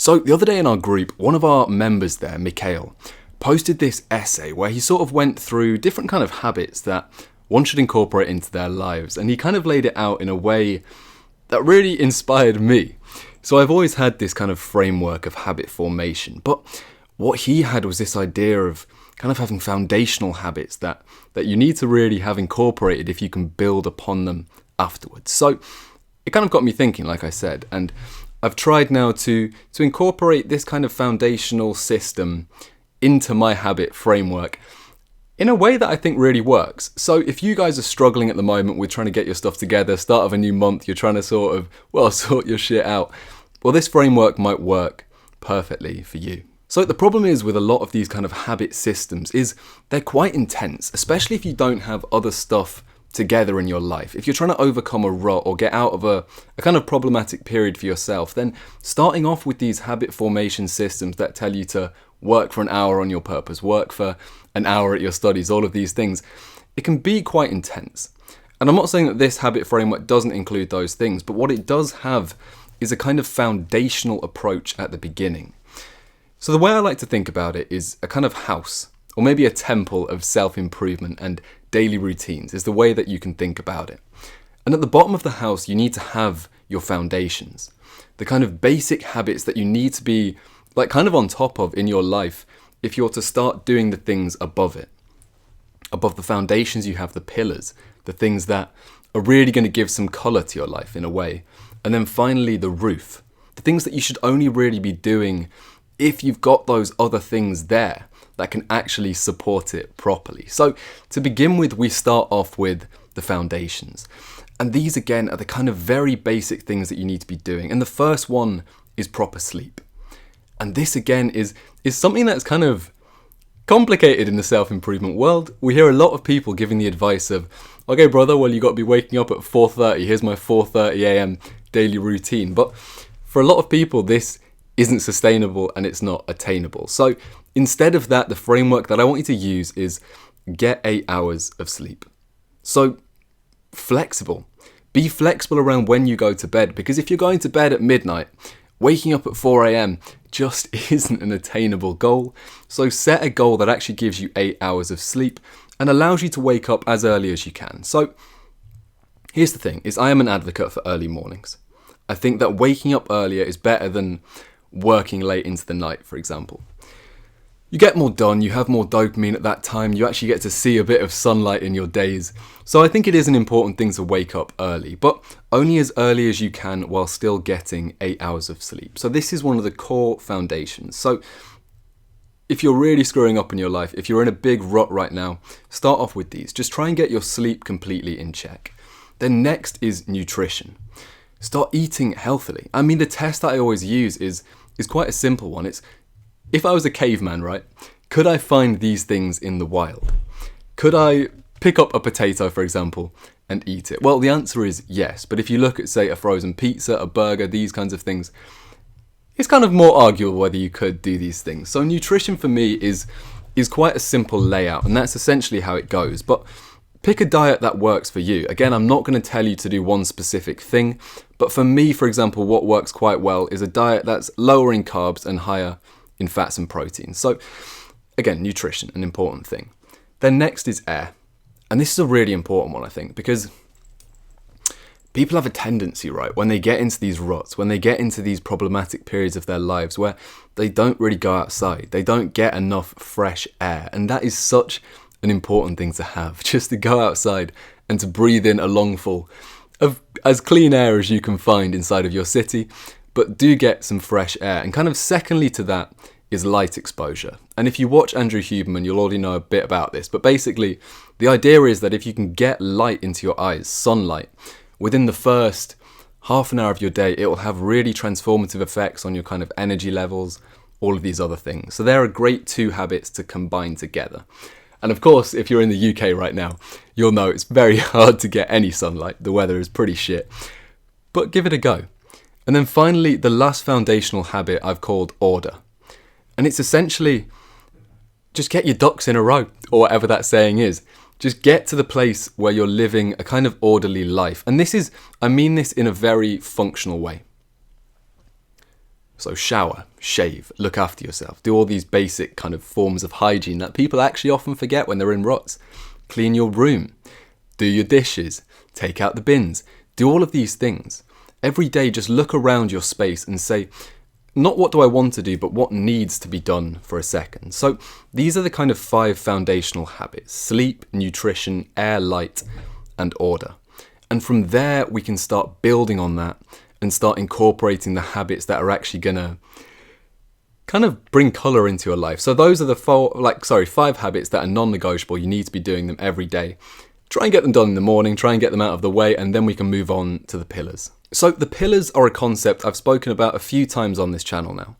So the other day in our group, one of our members there, Mikhail, posted this essay where he sort of went through different kind of habits that one should incorporate into their lives. And he kind of laid it out in a way that really inspired me. So I've always had this kind of framework of habit formation, but what he had was this idea of kind of having foundational habits that you need to really have incorporated if you can build upon them afterwards. So it kind of got me thinking, like I said, and I've tried now to incorporate this kind of foundational system into my habit framework in a way that I think really works. So if you guys are struggling at the moment with trying to get your stuff together, start of a new month, you're trying to sort your shit out, well, this framework might work perfectly for you. So the problem is with a lot of these kind of habit systems is they're quite intense, especially if you don't have other stuff together in your life. If you're trying to overcome a rut or get out of a kind of problematic period for yourself, then starting off with these habit formation systems that tell you to work for an hour on your purpose, work for an hour at your studies, all of these things, it can be quite intense. And I'm not saying that this habit framework doesn't include those things, but what it does have is a kind of foundational approach at the beginning. So the way I like to think about it is a kind of house, or maybe a temple of self-improvement and daily routines is the way that you can think about it. And at the bottom of the house, you need to have your foundations, the kind of basic habits that you need to be like kind of on top of in your life if you're to start doing the things above it. Above the foundations, you have the pillars, the things that are really going to give some colour to your life in a way. And then finally, the roof, the things that you should only really be doing if you've got those other things there that can actually support it properly. So to begin with, we start off with the foundations. And these again are the kind of very basic things that you need to be doing. And the first one is proper sleep. And this again is something that's kind of complicated in the self-improvement world. We hear a lot of people giving the advice of, okay, brother, well, you got to be waking up at 4:30. Here's my 4:30 a.m. daily routine. But for a lot of people, this isn't sustainable and it's not attainable. So instead of that, the framework that I want you to use is get 8 hours of sleep. So flexible. Be flexible around when you go to bed, because if you're going to bed at midnight, waking up at 4 a.m. just isn't an attainable goal. So set a goal that actually gives you 8 hours of sleep and allows you to wake up as early as you can. So here's the thing, is I am an advocate for early mornings. I think that waking up earlier is better than working late into the night, for example. You get more done, you have more dopamine at that time, you actually get to see a bit of sunlight in your days. So I think it is an important thing to wake up early, but only as early as you can while still getting 8 hours of sleep. So this is one of the core foundations. So if you're really screwing up in your life, if you're in a big rut right now, start off with these. Just try and get your sleep completely in check. Then next is nutrition. Start eating healthily. I mean, the test that I always use is quite a simple one. It's, if I was a caveman, right, could I find these things in the wild? Could I pick up a potato, for example, and eat it? Well, the answer is yes. But if you look at, say, a frozen pizza, a burger, these kinds of things, it's kind of more arguable whether you could do these things. So nutrition for me is quite a simple layout, and that's essentially how it goes. But pick a diet that works for you. Again, I'm not going to tell you to do one specific thing, but for me, for example, what works quite well is a diet that's lower in carbs and higher in fats and proteins. So again, nutrition, an important thing. Then next is air. And this is a really important one, I think, because people have a tendency, right, when they get into these ruts, when they get into these problematic periods of their lives where they don't really go outside, they don't get enough fresh air. And that is such an important thing to have, just to go outside and to breathe in a lungful of as clean air as you can find inside of your city, but do get some fresh air. And kind of secondly to that is light exposure. And if you watch Andrew Huberman, you'll already know a bit about this, but basically the idea is that if you can get light into your eyes, sunlight, within the first half an hour of your day, it will have really transformative effects on your kind of energy levels, all of these other things. So they're a great two habits to combine together. And of course, if you're in the UK right now, you'll know it's very hard to get any sunlight. The weather is pretty shit, but give it a go. And then finally, the last foundational habit I've called order. And it's essentially just get your ducks in a row, or whatever that saying is. Just get to the place where you're living a kind of orderly life. And I mean this in a very functional way. So shower, shave, look after yourself, do all these basic kind of forms of hygiene that people actually often forget when they're in ruts. Clean your room, do your dishes, take out the bins, do all of these things. Every day just look around your space and say, not what do I want to do, but what needs to be done for a second. So these are the kind of 5 foundational habits: sleep, nutrition, air, light, and order. And from there, we can start building on that and start incorporating the habits that are actually going to kind of bring colour into your life. So those are the 5 habits that are non-negotiable. You need to be doing them every day. Try and get them done in the morning, try and get them out of the way, and then we can move on to the pillars. So the pillars are a concept I've spoken about a few times on this channel now.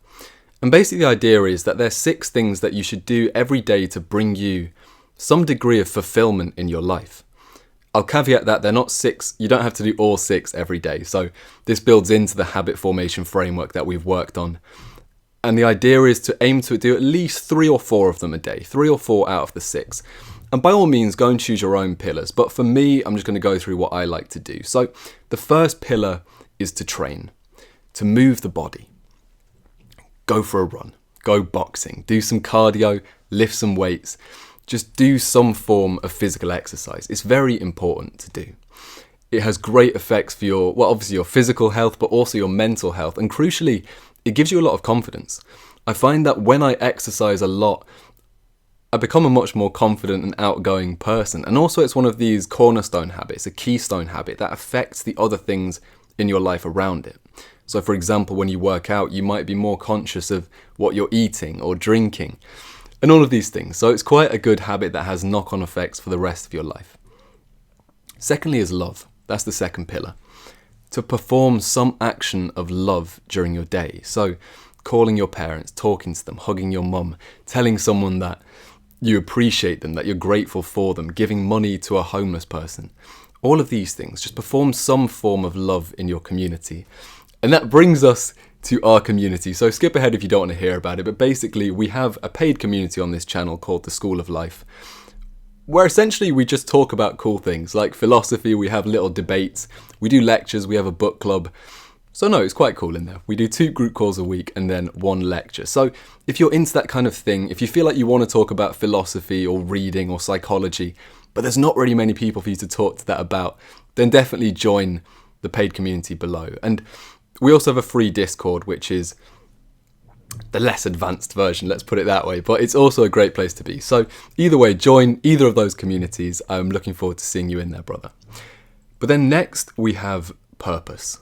And basically the idea is that there's 6 things that you should do every day to bring you some degree of fulfillment in your life. I'll caveat that they're not 6, you don't have to do all 6 every day. So this builds into the habit formation framework that we've worked on. And the idea is to aim to do at least 3 or 4 of them a day, 3 or 4 out of the 6. And by all means, go and choose your own pillars. But for me, I'm just going to go through what I like to do. So the first pillar is to train, to move the body. Go for a run, go boxing, do some cardio, lift some weights. Just do some form of physical exercise. It's very important to do. It has great effects for obviously your physical health, but also your mental health. And crucially, it gives you a lot of confidence. I find that when I exercise a lot, I become a much more confident and outgoing person. And also it's one of these cornerstone habits, a keystone habit that affects the other things in your life around it. So for example, when you work out, you might be more conscious of what you're eating or drinking and all of these things. So it's quite a good habit that has knock-on effects for the rest of your life. Secondly is love. That's the second pillar. To perform some action of love during your day. So calling your parents, talking to them, hugging your mum, telling someone that you appreciate them, that you're grateful for them, giving money to a homeless person. All of these things, just perform some form of love in your community. And that brings us to our community. So skip ahead if you don't want to hear about it, but basically we have a paid community on this channel called The School of Life, where essentially we just talk about cool things like philosophy, we have little debates, we do lectures, we have a book club. So no, it's quite cool in there. We do 2 group calls a week and then 1 lecture. So if you're into that kind of thing, if you feel like you want to talk about philosophy or reading or psychology, but there's not really many people for you to talk to that about, then definitely join the paid community below. And we also have a free Discord, which is the less advanced version, let's put it that way, but it's also a great place to be. So either way, join either of those communities. I'm looking forward to seeing you in there, brother. But then next we have purpose.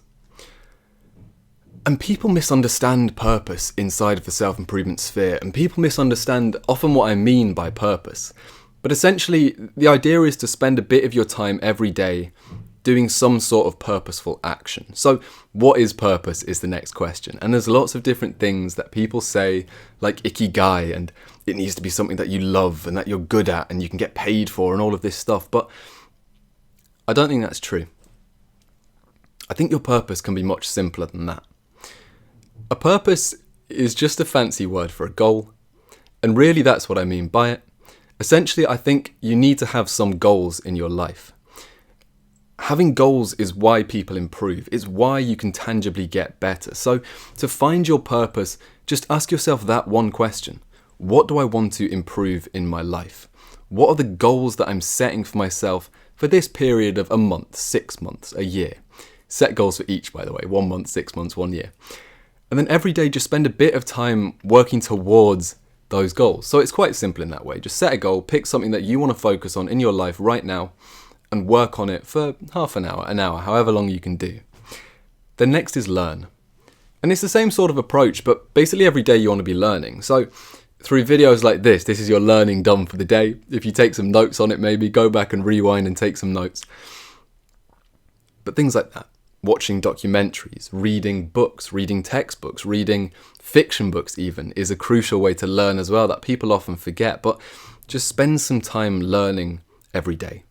And people misunderstand purpose inside of the self-improvement sphere, and people misunderstand often what I mean by purpose. But essentially, the idea is to spend a bit of your time every day doing some sort of purposeful action. So what is purpose is the next question. And there's lots of different things that people say, like ikigai, and it needs to be something that you love and that you're good at and you can get paid for and all of this stuff. But I don't think that's true. I think your purpose can be much simpler than that. A purpose is just a fancy word for a goal. And really that's what I mean by it. Essentially, I think you need to have some goals in your life. Having goals is why people improve. It's why you can tangibly get better. So to find your purpose, just ask yourself that one question. What do I want to improve in my life? What are the goals that I'm setting for myself for this period of a month, 6 months, a year? Set goals for each, by the way, 1 month, 6 months, 1 year. And then every day just spend a bit of time working towards those goals. So it's quite simple in that way. Just set a goal, pick something that you want to focus on in your life right now, and work on it for half an hour, however long you can do. Then next is learn. And it's the same sort of approach, but basically every day you want to be learning. So through videos like this is your learning done for the day. If you take some notes on it, maybe go back and rewind and take some notes. But things like that. Watching documentaries, reading books, reading textbooks, reading fiction books even is a crucial way to learn as well that people often forget. But just spend some time learning every day.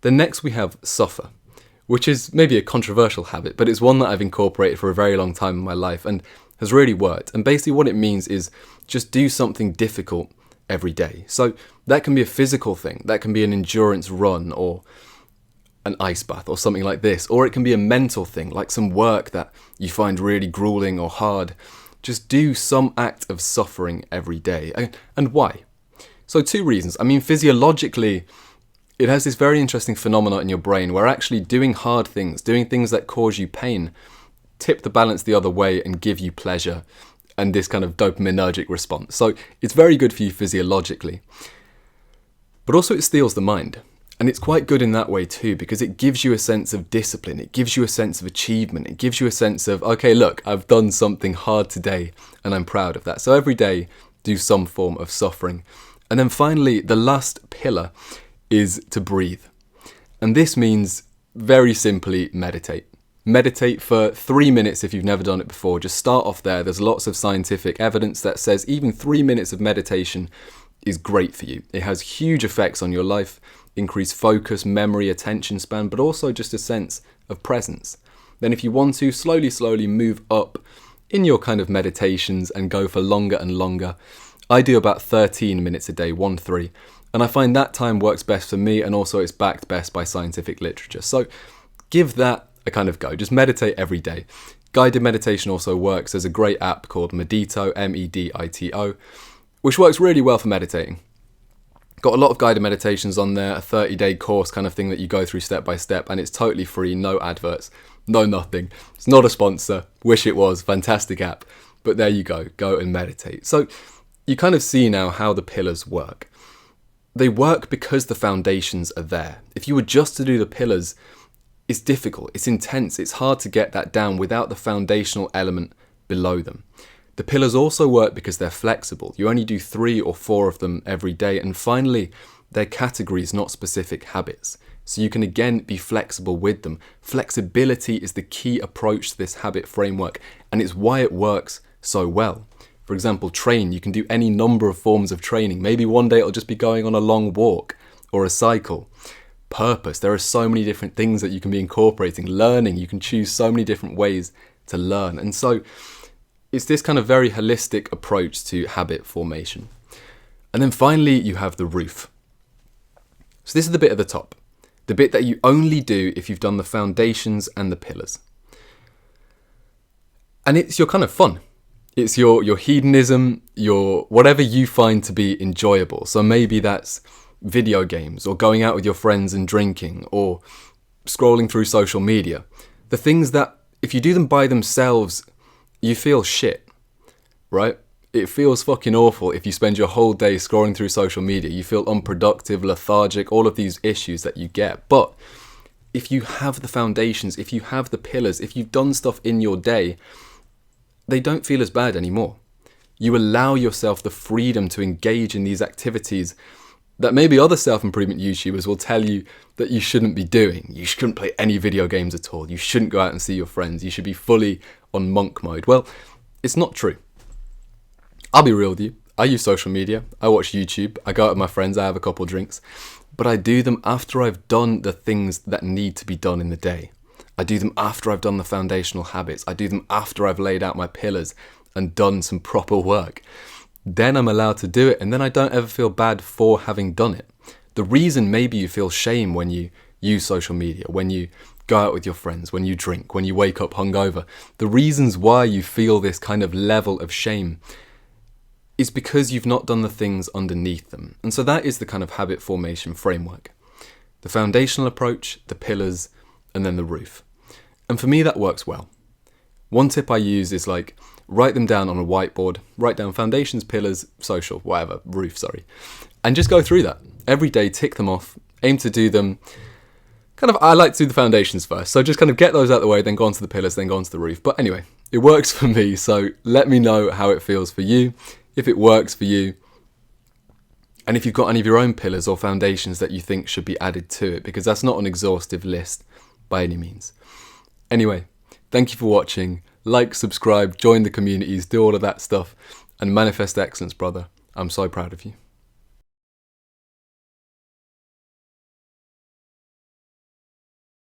Then next we have suffer, which is maybe a controversial habit, but it's one that I've incorporated for a very long time in my life and has really worked. And basically what it means is just do something difficult every day. So that can be a physical thing, that can be an endurance run or an ice bath or something like this. Or it can be a mental thing, like some work that you find really grueling or hard. Just do some act of suffering every day. And why? So 2 reasons. I mean, physiologically, it has this very interesting phenomenon in your brain where actually doing hard things, doing things that cause you pain, tip the balance the other way and give you pleasure and this kind of dopaminergic response. So it's very good for you physiologically. But also it steals the mind. And it's quite good in that way too, because it gives you a sense of discipline. It gives you a sense of achievement. It gives you a sense of, okay, look, I've done something hard today and I'm proud of that. So every day, do some form of suffering. And then finally, the last pillar is to breathe. And this means, very simply, meditate. Meditate for 3 minutes if you've never done it before. Just start off there. There's lots of scientific evidence that says even 3 minutes of meditation is great for you. It has huge effects on your life, increase focus, memory, attention span, but also just a sense of presence. Then if you want to, slowly move up in your kind of meditations and go for longer and longer. I do about 13 minutes a day, 1-3. And I find that time works best for me, and also it's backed best by scientific literature. So give that a kind of go. Just meditate every day. Guided meditation also works. There's a great app called Medito, Medito, which works really well for meditating. Got a lot of guided meditations on there, a 30-day course kind of thing that you go through step by step, and it's totally free, no adverts, no nothing. It's not a sponsor. Wish it was. Fantastic app. But there you go. Go and meditate. So you kind of see now how the pillars work. They work because the foundations are there. If you were just to do the pillars, it's difficult, it's intense, it's hard to get that down without the foundational element below them. The pillars also work because they're flexible. You only do 3 or 4 of them every day. And finally, they're categories, not specific habits. So you can again be flexible with them. Flexibility is the key approach to this habit framework, and it's why it works so well. For example, train. You can do any number of forms of training. Maybe one day it'll just be going on a long walk or a cycle. Purpose. There are so many different things that you can be incorporating. Learning. You can choose so many different ways to learn. And so it's this kind of very holistic approach to habit formation. And then finally, you have the roof. So this is the bit at the top. The bit that you only do if you've done the foundations and the pillars. And it's your kind of fun. It's your hedonism, your whatever you find to be enjoyable. So maybe that's video games or going out with your friends and drinking or scrolling through social media. The things that if you do them by themselves, you feel shit, right? It feels fucking awful if you spend your whole day scrolling through social media. You feel unproductive, lethargic, all of these issues that you get. But if you have the foundations, if you have the pillars, if you've done stuff in your day, they don't feel as bad anymore. You allow yourself the freedom to engage in these activities that maybe other self-improvement YouTubers will tell you that you shouldn't be doing. You shouldn't play any video games at all. You shouldn't go out and see your friends. You should be fully on monk mode. Well, it's not true. I'll be real with you. I use social media. I watch YouTube. I go out with my friends. I have a couple drinks. But I do them after I've done the things that need to be done in the day. I do them after I've done the foundational habits. I do them after I've laid out my pillars and done some proper work. Then I'm allowed to do it, and then I don't ever feel bad for having done it. The reason maybe you feel shame when you use social media, when you go out with your friends, when you drink, when you wake up hungover, the reasons why you feel this kind of level of shame is because you've not done the things underneath them. And so that is the kind of habit formation framework. The foundational approach, the pillars, and then the roof. And for me, that works well. One tip I use is like, write them down on a whiteboard, write down foundations, pillars, social, whatever, roof, sorry. And just go through that. Every day, tick them off, aim to do them. I like to do the foundations first. So just kind of get those out of the way, then go on to the pillars, then go on to the roof. But anyway, it works for me. So let me know how it feels for you, if it works for you. And if you've got any of your own pillars or foundations that you think should be added to it, because that's not an exhaustive list by any means. Anyway, thank you for watching. Like, subscribe, join the communities, do all of that stuff, and manifest excellence, brother. I'm so proud of you.